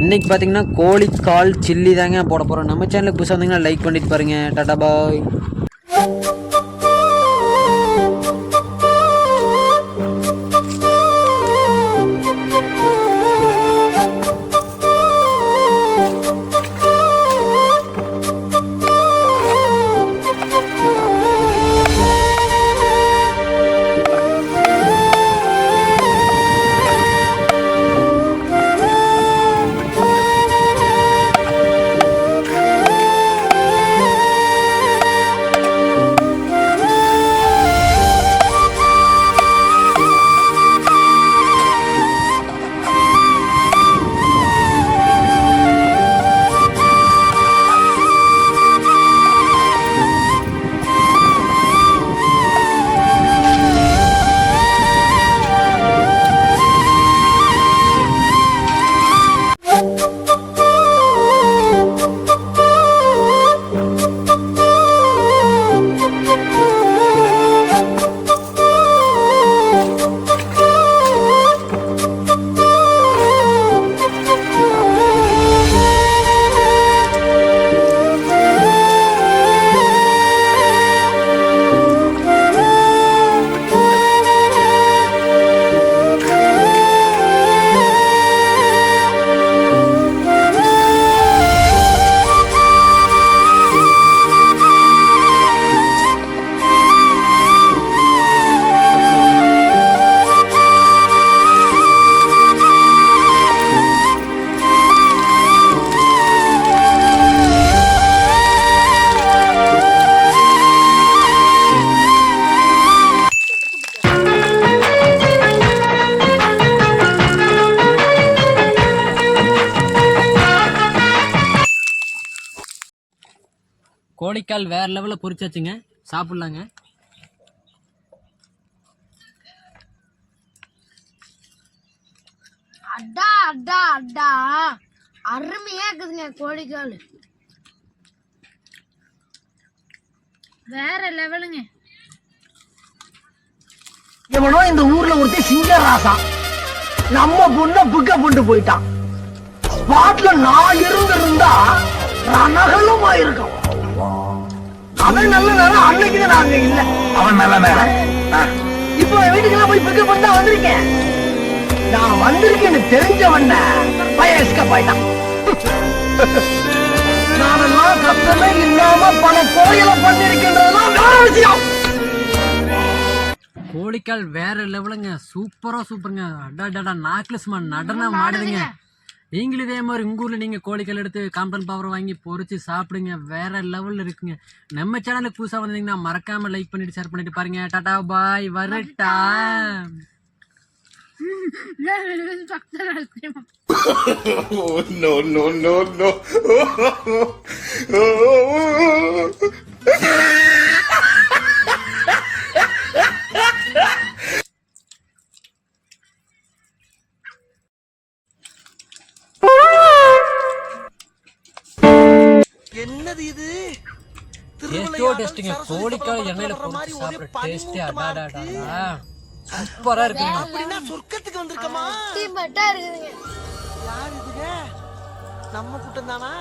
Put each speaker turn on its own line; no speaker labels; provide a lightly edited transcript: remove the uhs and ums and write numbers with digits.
இன்னைக்கு பார்த்தீங்கன்னா கோழிக்கால் சில்லி தாங்க போட போகிறோம். நம்ம சேனலுக்கு புதுசாக வந்தீங்கன்னா லைக் பண்ணிட்டு பாருங்க. டாடா பாய். கோழிக்கால் வேற லெவலில் பொரிச்சாச்சுங்க, சாப்பிட்லாங்க.
அடா அடா அடா அருமையா இருக்குதுங்க. கோழிக்கால் வேற லெவலுங்க.
இவனோ இந்த ஊர்ல ஒருத்தர் சிங்கராசா நம்ம பொண்ண புக்க போட்டு போயிட்டான். ஸ்பாட்ல நான் இருந்திருந்தா ரணகலமா இருக்கும். அவன் நல்ல நேரம், அன்னைக்கு நாங்க இல்ல. அவன் நல்ல நேரம். இப்போ வீட்டுக்கு போய் பிக்கப் பண்ணா வந்திருக்கேன். நான் வந்திருக்கேன்னு தெரிஞ்சவன பயஸ்க போயிட்டான். நானெல்லாம் கத்தமே இல்லாம பல கோயில பண்ணிருக்கின்றதெல்லாம் வேற விஷயம்.
கோழிக்கால் வேற லெவலுங்க, சூப்பருங்க. அடாடா நாக்லஸ் நடனம் ஆடுதுங்க. நீங்களும் இதே மாதிரி உங்க ஊர்ல நீங்க கோழிக்கால் எடுத்து காம்பன் பவர் வாங்கி பொரிச்சு சாப்பிடுங்க, வேற லெவல்ல இருக்குங்க. நம்ம சேனலுக்கு புதுசா வந்தீங்கன்னா மறக்காம லைக் பண்ணிட்டு ஷேர் பண்ணிட்டு பாருங்க. டாடா பாய், வரட்டா.
என்னது இது?
கோழிக்கால் எண்ணெயில பொரிச்சு சாப்பிட டேஸ்ட் அடாடாடா சூப்பரா இருக்குங்க.
அப்படின்னா சொர்க்கத்துக்கு வந்திருக்கமா?
இருக்குதுங்க.
யார் இதுங்க? நம்ம கூட்டம் தானா?